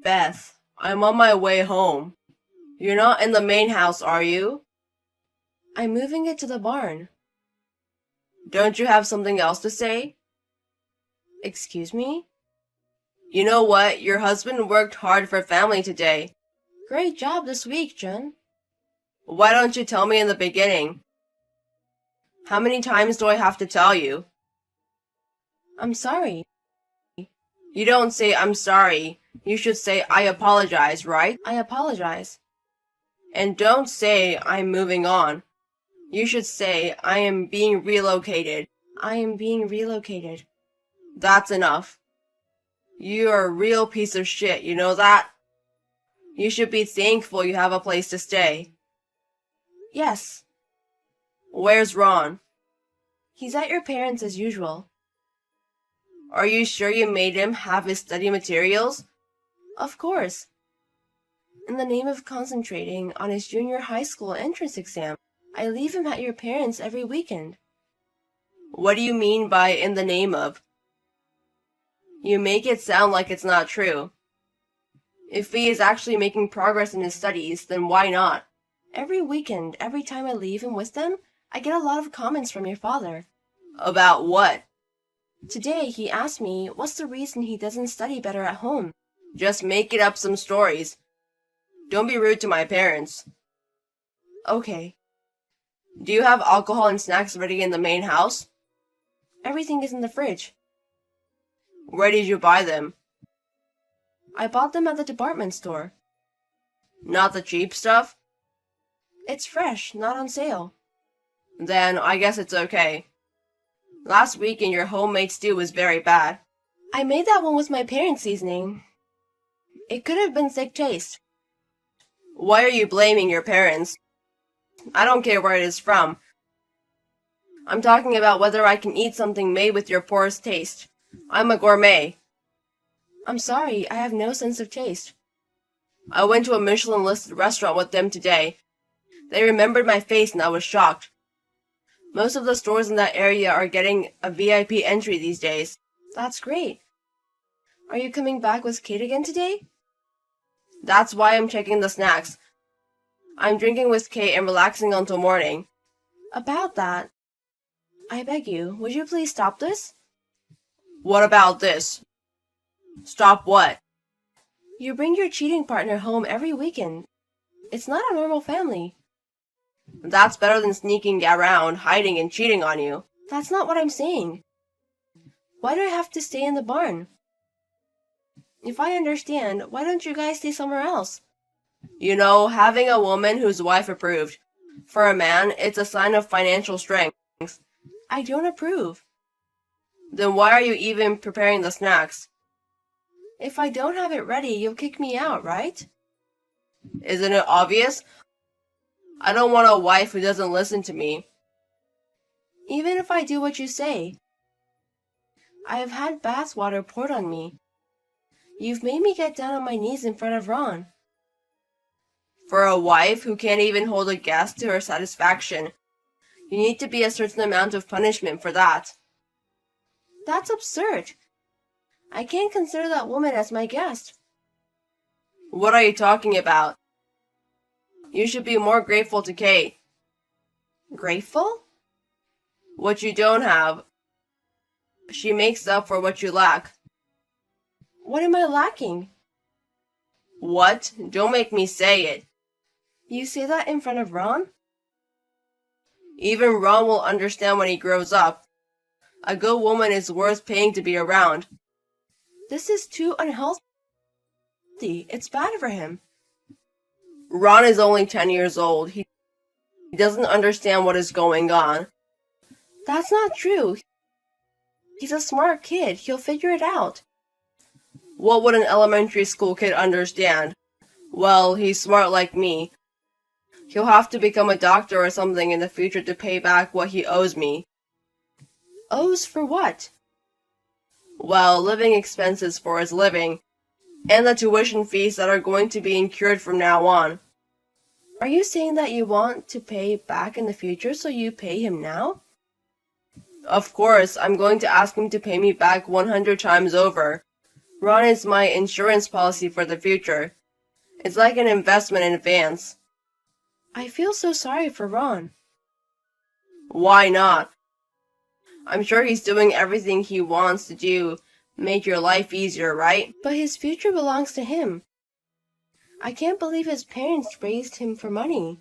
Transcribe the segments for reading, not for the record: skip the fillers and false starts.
Beth, I'm on my way home. You're not in the main house, are you? I'm moving it to the barn. Don't you have something else to say? Excuse me? You know what? Your husband worked hard for family today. Great job this week, Jen. Why don't you tell me in the beginning? How many times do I have to tell you? I'm sorry. You don't say I'm sorry. You should say I apologize, right? I apologize. And don't say I'm moving on. You should say I am being relocated. I am being relocated. That's enough. You're a real piece of shit, you know that? You should be thankful you have a place to stay. Yes. Where's Ron? He's at your parents' as usual. Are you sure you made him have his study materials? Of course. In the name of concentrating on his junior high school entrance exam, I leave him at your parents' every weekend. What do you mean by in the name of? You make it sound like it's not true. If he is actually making progress in his studies, then why not? Every weekend, every time I leave him with them, I get a lot of comments from your father. About what? Today he asked me what's the reason he doesn't study better at home. Just make it up some stories. Don't be rude to my parents. Okay. Do you have alcohol and snacks ready in the main house? Everything is in the fridge. Where did you buy them? I bought them at the department store. Not the cheap stuff? It's fresh, not on sale. Then I guess it's okay. Last weekend your homemade stew was very bad. I made that one with my parents' seasoning. It could have been thick taste. Why are you blaming your parents? I don't care where it is from. I'm talking about whether I can eat something made with your poorest taste. I'm a gourmet. I'm sorry, I have no sense of taste. I went to a Michelin-listed restaurant with them today. They remembered my face and I was shocked. Most of the stores in that area are getting a VIP entry these days. That's great. Are you coming back with Kate again today? That's why I'm checking the snacks. I'm drinking with Kate and relaxing until morning. About that, I beg you, would you please stop this? What about this? Stop what? You bring your cheating partner home every weekend. It's not a normal family. That's better than sneaking around, hiding, and cheating on you. That's not what I'm saying. Why do I have to stay in the barn? If I understand, why don't you guys stay somewhere else? You know, having a woman whose wife approved. For a man, it's a sign of financial strength. I don't approve. Then why are you even preparing the snacks? If I don't have it ready, you'll kick me out, right? Isn't it obvious? I don't want a wife who doesn't listen to me. Even if I do what you say. I have had bath water poured on me. You've made me get down on my knees in front of Ron. For a wife who can't even hold a guest to her satisfaction, you need to be a certain amount of punishment for that. That's absurd. I can't consider that woman as my guest. What are you talking about? You should be more grateful to Kate. Grateful? What you don't have. She makes up for what you lack. What am I lacking? What? Don't make me say it. You say that in front of Ron? Even Ron will understand when he grows up. A good woman is worth paying to be around. This is too unhealthy. It's bad for him. Ron is only 10 years old. He doesn't understand what is going on. That's not true. He's a smart kid. He'll figure it out. What would an elementary school kid understand? Well, he's smart like me. He'll have to become a doctor or something in the future to pay back what he owes me. Owes for what? Well, living expenses for his living, and the tuition fees that are going to be incurred from now on. Are you saying that you want to pay back in the future so you pay him now? Of course, I'm going to ask him to pay me back 100 times over. Ron is my insurance policy for the future. It's like an investment in advance. I feel so sorry for Ron. Why not? I'm sure he's doing everything he wants to do, make your life easier, right? But his future belongs to him. I can't believe his parents raised him for money.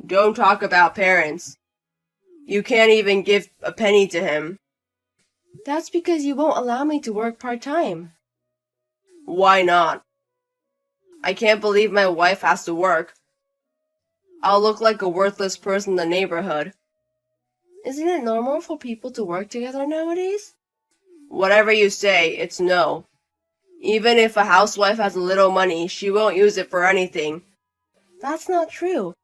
Don't talk about parents. You can't even give a penny to him. That's because you won't allow me to work part-time. Why not? I can't believe my wife has to work. I'll look like a worthless person in the neighborhood. Isn't it normal for people to work together nowadays? Whatever you say, it's no. Even if a housewife has a little money, she won't use it for anything. That's not true.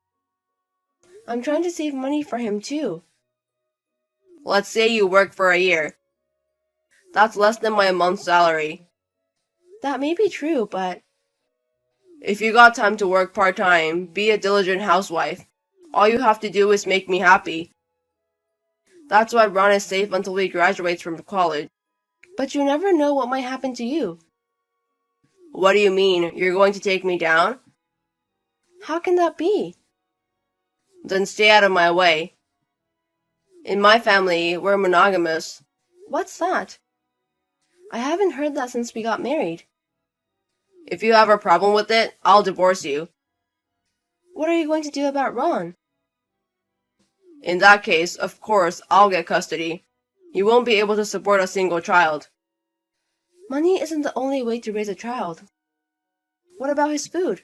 I'm trying to save money for him too. Let's say you work for a year. That's less than my month's salary. That may be true, but... If you got time to work part-time, be a diligent housewife. All you have to do is make me happy. That's why Ron is safe until he graduates from college. But you never know what might happen to you. What do you mean? You're going to take me down? How can that be? Then stay out of my way. In my family, we're monogamous. What's that? I haven't heard that since we got married. If you have a problem with it, I'll divorce you. What are you going to do about Ron? In that case, of course, I'll get custody. You won't be able to support a single child. Money isn't the only way to raise a child. What about his food?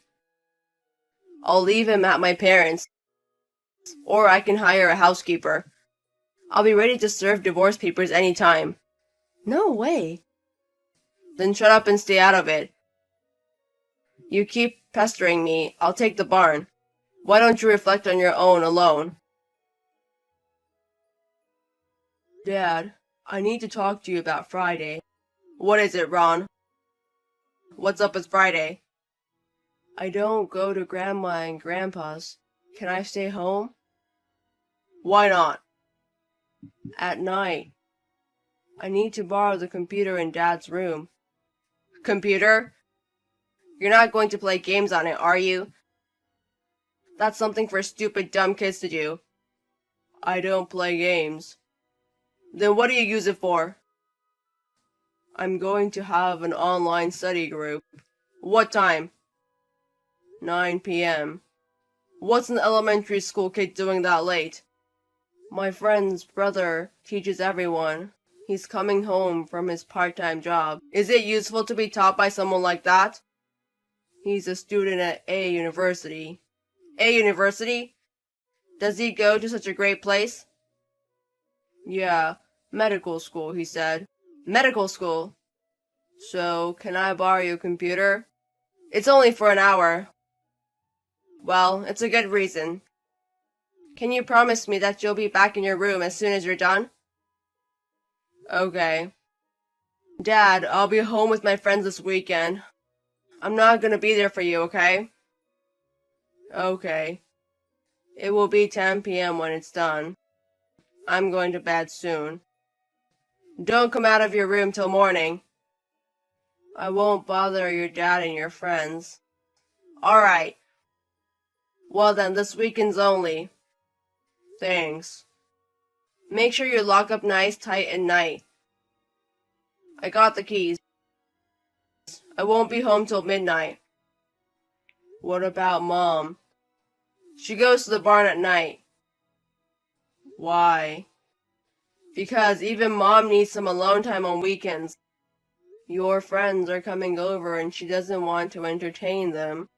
I'll leave him at my parents'. Or I can hire a housekeeper. I'll be ready to serve divorce papers any time. No way. Then shut up and stay out of it. You keep pestering me, I'll take the barn. Why don't you reflect on your own alone? Dad, I need to talk to you about Friday. What is it, Ron? What's up with Friday? I don't go to Grandma and Grandpa's. Can I stay home? Why not? At night. I need to borrow the computer in Dad's room. Computer? You're not going to play games on it, are you? That's something for stupid, dumb kids to do. I don't play games. Then what do you use it for? I'm going to have an online study group. What time? 9 p.m. What's an elementary school kid doing that late? My friend's brother teaches everyone. He's coming home from his part-time job. Is it useful to be taught by someone like that? He's a student at A university. A university? Does he go to such a great place? Yeah, medical school, he said. Medical school? So, can I borrow your computer? It's only for an hour. Well, it's a good reason. Can you promise me that you'll be back in your room as soon as you're done? Okay. Dad, I'll be home with my friends this weekend. I'm not gonna be there for you, okay? Okay. It will be 10 p.m. when it's done. I'm going to bed soon. Don't come out of your room till morning. I won't bother your dad and your friends. Alright. Well then, this weekend's only. Thanks. Make sure you lock up nice tight at night. I got the keys. I won't be home till midnight. What about Mom? She goes to the barn at night. Why? Because even Mom needs some alone time on weekends. Your friends are coming over and she doesn't want to entertain them.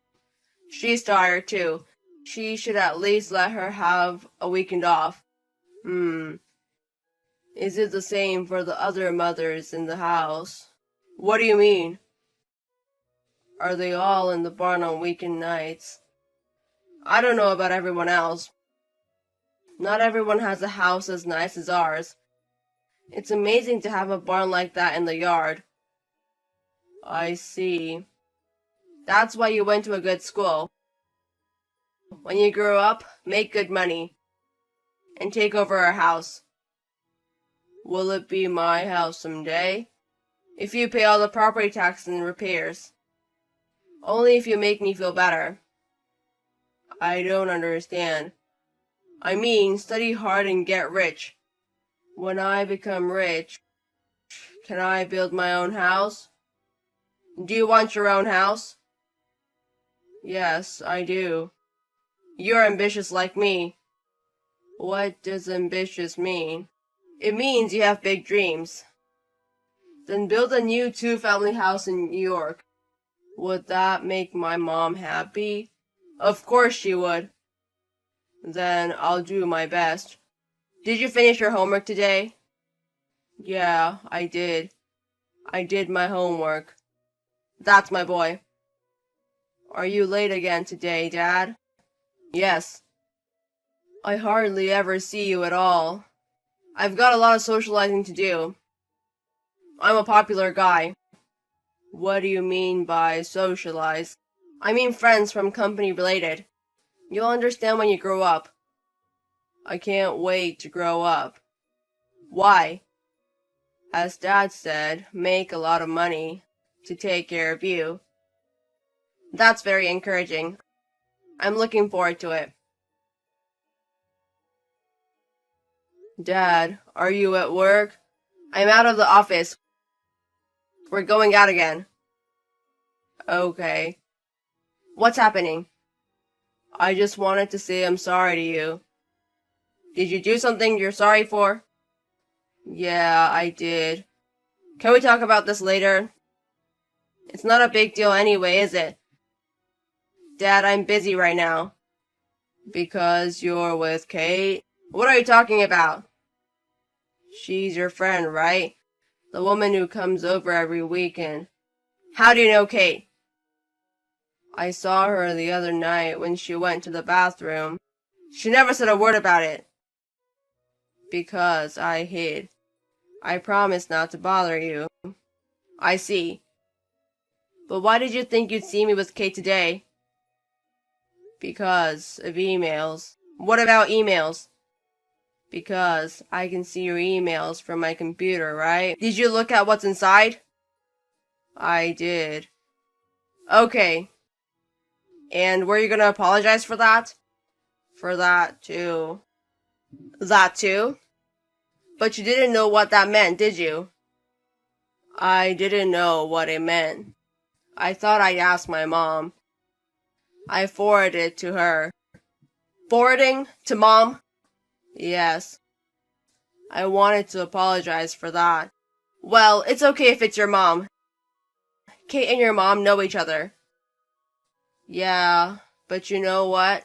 She's tired too. She should at least let her have a weekend off. Is it the same for the other mothers in the house? What do you mean? Are they all in the barn on weekend nights? I don't know about everyone else. Not everyone has a house as nice as ours. It's amazing to have a barn like that in the yard. I see. That's why you went to a good school. When you grow up, make good money. And take over our house. Will it be my house someday? If you pay all the property tax and repairs. Only if you make me feel better. I don't understand. I mean, study hard and get rich. When I become rich, can I build my own house? Do you want your own house? Yes, I do. You're ambitious like me. What does ambitious mean? It means you have big dreams. Then build a new 2-family house in New York. Would that make my mom happy? Of course she would. Then I'll do my best. Did you finish your homework today? Yeah, I did. I did my homework. That's my boy. Are you late again today, Dad? Yes. I hardly ever see you at all. I've got a lot of socializing to do. I'm a popular guy. What do you mean by socialize? I mean friends from company related. You'll understand when you grow up. I can't wait to grow up. Why? As Dad said, make a lot of money to take care of you. That's very encouraging. I'm looking forward to it. Dad, are you at work? I'm out of the office. We're going out again. Okay. What's happening? I just wanted to say I'm sorry to you. Did you do something you're sorry for? Yeah, I did. Can we talk about this later? It's not a big deal anyway, is it? Dad, I'm busy right now. Because you're with Kate? What are you talking about? She's your friend, right? The woman who comes over every weekend. How do you know Kate? I saw her the other night when she went to the bathroom. She never said a word about it. Because I hid. I promised not to bother you. I see. But why did you think you'd see me with Kate today? Because of emails. What about emails? Because I can see your emails from my computer, right? Did you look at what's inside? I did. Okay. And were you gonna apologize for that? For that too. That too? But you didn't know what that meant, did you? I didn't know what it meant. I thought I'd ask my mom. I forwarded it to her. Forwarding? To Mom? Yes. I wanted to apologize for that. Well, it's okay if it's your mom. Kate and your mom know each other. Yeah, but you know what?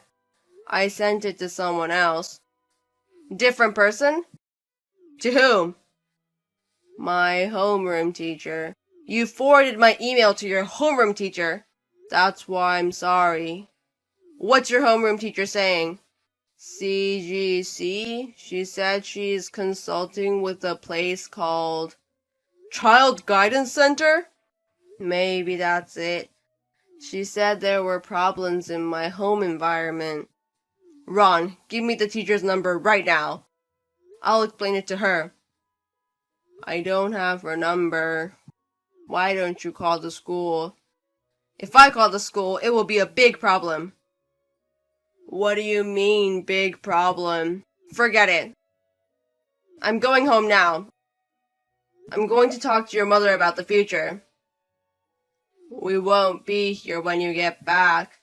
I sent it to someone else. Different person? To whom? My homeroom teacher. You forwarded my email to your homeroom teacher. That's why I'm sorry. What's your homeroom teacher saying? CGC? She said she's consulting with a place called Child Guidance Center? Maybe that's it. She said there were problems in my home environment. Ron, give me the teacher's number right now. I'll explain it to her. I don't have her number. Why don't you call the school? If I call the school, it will be a big problem. What do you mean, big problem? Forget it. I'm going home now. I'm going to talk to your mother about the future. We won't be here when you get back.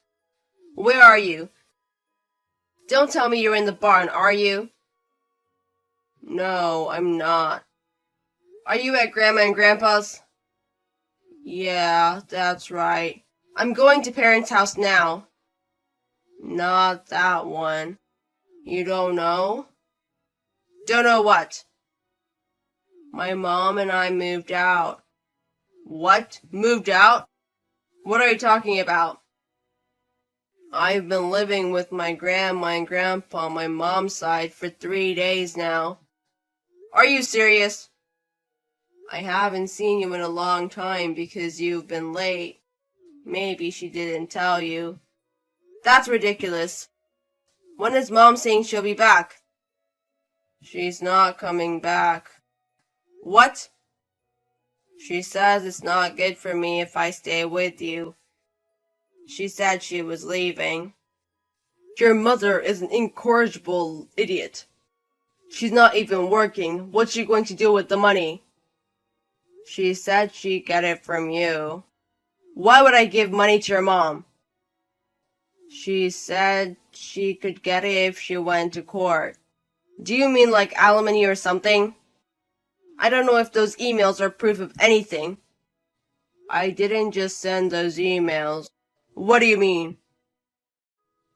Where are you? Don't tell me you're in the barn, are you? No, I'm not. Are you at Grandma and Grandpa's? Yeah, that's right. I'm going to Parents' house now. Not that one. You don't know? Don't know what? My mom and I moved out. What? Moved out? What are you talking about? I've been living with my grandma and grandpa on my mom's side for 3 days now. Are you serious? I haven't seen you in a long time because you've been late. Maybe she didn't tell you. That's ridiculous. When is Mom saying she'll be back? She's not coming back. What? She says it's not good for me if I stay with you. She said she was leaving. Your mother is an incorrigible idiot. She's not even working. What's she going to do with the money? She said she'd get it from you. Why would I give money to your mom? She said she could get it if she went to court. Do you mean like alimony or something? I don't know if those emails are proof of anything. I didn't just send those emails. What do you mean?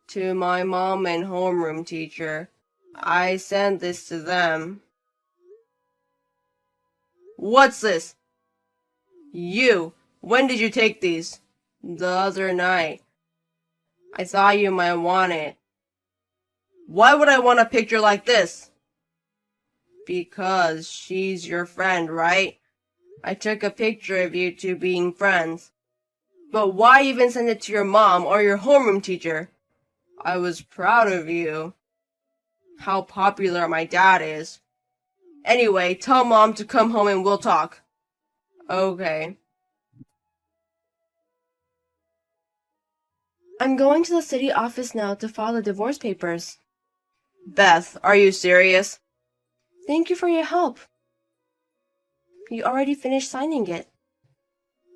To my mom and homeroom teacher. I sent this to them. What's this? You. When did you take these? The other night. I thought you might want it. Why would I want a picture like this? Because she's your friend, right? I took a picture of you two being friends. But why even send it to your mom or your homeroom teacher? I was proud of you. How popular my dad is. Anyway, tell mom to come home and we'll talk. Okay. I'm going to the city office now to file the divorce papers. Beth, are you serious? Thank you for your help. You already finished signing it.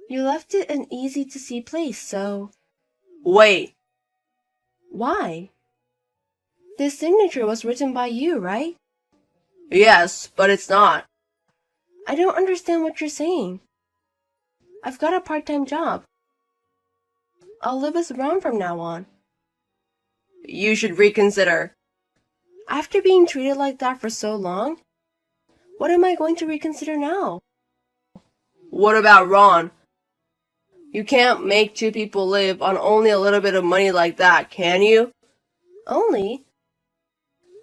You left it an easy-to-see place, so... Wait. Why? This signature was written by you, right? Yes, but it's not. I don't understand what you're saying. I've got a part-time job. I'll live with Ron from now on. You should reconsider. After being treated like that for so long, what am I going to reconsider now? What about Ron? You can't make two people live on only a little bit of money like that, can you? Only?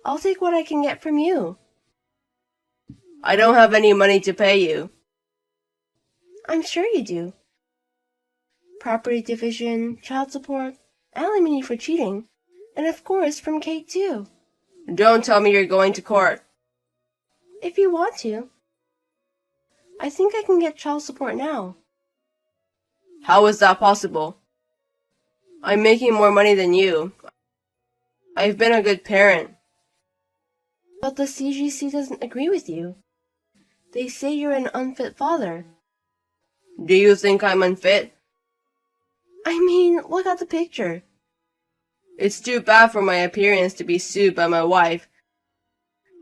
I'll take what I can get from you. I don't have any money to pay you. I'm sure you do. Property division, child support, alimony for cheating, and of course from Kate too. Don't tell me you're going to court. If you want to. I think I can get child support now. How is that possible? I'm making more money than you. I've been a good parent. But the CGC doesn't agree with you. They say you're an unfit father. Do you think I'm unfit? I mean, look at the picture. It's too bad for my appearance to be sued by my wife.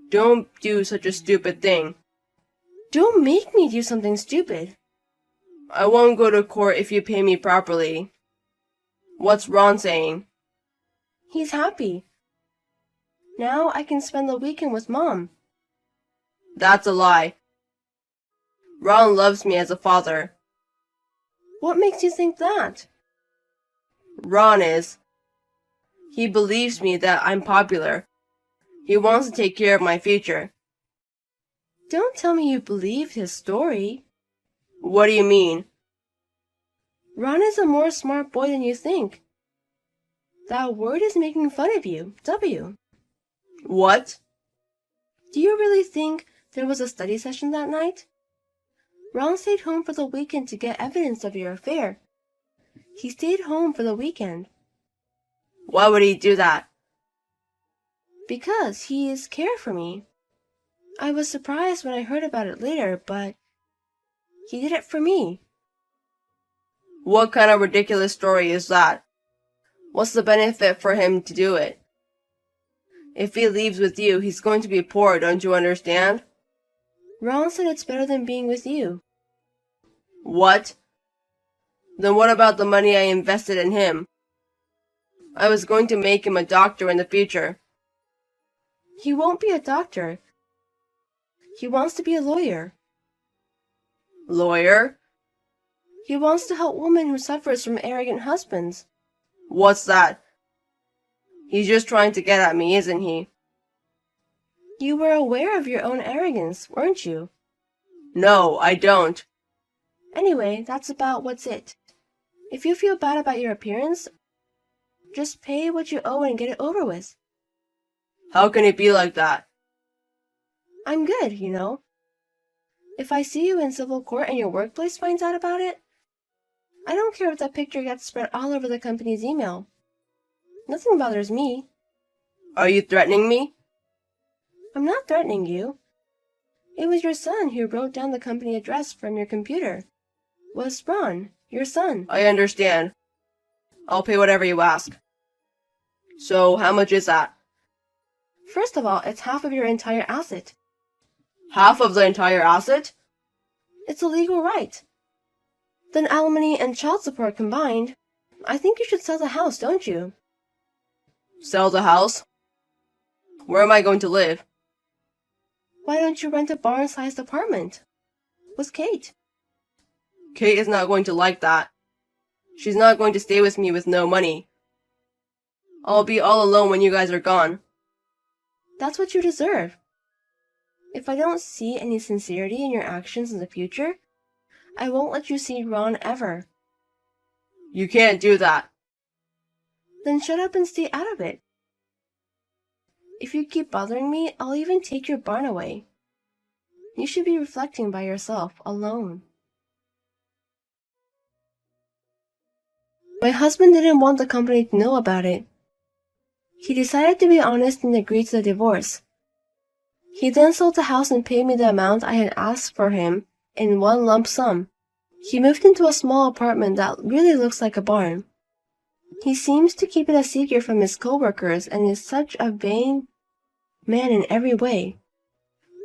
Don't do such a stupid thing. Don't make me do something stupid. I won't go to court if you pay me properly. What's Ron saying? He's happy. Now I can spend the weekend with Mom. That's a lie. Ron loves me as a father. What makes you think that? Ron is. He believes me that I'm popular. He wants to take care of my future. Don't tell me you believe his story. What do you mean? Ron is a more smart boy than you think. That word is making fun of you, W. What? Do you really think there was a study session that night? Ron stayed home for the weekend to get evidence of your affair. He stayed home for the weekend. Why would he do that? Because he cared for me. I was surprised when I heard about it later, but he did it for me. What kind of ridiculous story is that? What's the benefit for him to do it? If he leaves with you, he's going to be poor, don't you understand? Ron said it's better than being with you. What? Then what about the money I invested in him? I was going to make him a doctor in the future. He won't be a doctor. He wants to be a lawyer. Lawyer? He wants to help women who suffers from arrogant husbands. What's that? He's just trying to get at me, isn't he? You were aware of your own arrogance, weren't you? No, I don't. Anyway, that's about what's it. If you feel bad about your appearance, just pay what you owe and get it over with. How can it be like that? I'm good, you know. If I see you in civil court and your workplace finds out about it, I don't care if that picture gets spread all over the company's email. Nothing bothers me. Are you threatening me? I'm not threatening you. It was your son who wrote down the company address from your computer. Was Ron, your son. I understand. I'll pay whatever you ask. So, how much is that? First of all, it's half of your entire asset. Half of the entire asset? It's a legal right. Then alimony and child support combined, I think you should sell the house, don't you? Sell the house? Where am I going to live? Why don't you rent a barn-sized apartment? With Kate. Kate is not going to like that. She's not going to stay with me with no money. I'll be all alone when you guys are gone. That's what you deserve. If I don't see any sincerity in your actions in the future, I won't let you see Ron ever. You can't do that. Then shut up and stay out of it. If you keep bothering me, I'll even take your barn away. You should be reflecting by yourself, alone. My husband didn't want the company to know about it. He decided to be honest and agreed to the divorce. He then sold the house and paid me the amount I had asked for him in one lump sum. He moved into a small apartment that really looks like a barn. He seems to keep it a secret from his coworkers and is such a vain man in every way.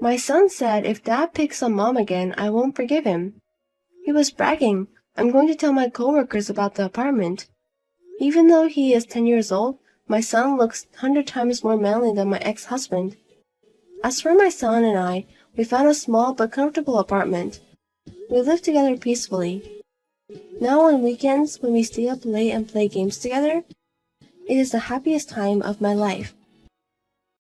My son said if Dad picks on Mom again, I won't forgive him. He was bragging, I'm going to tell my coworkers about the apartment. Even though he is 10 years old, my son looks 100 times more manly than my ex-husband. As for my son and I, we found a small but comfortable apartment. We live together peacefully. Now on weekends, when we stay up late and play games together, it is the happiest time of my life.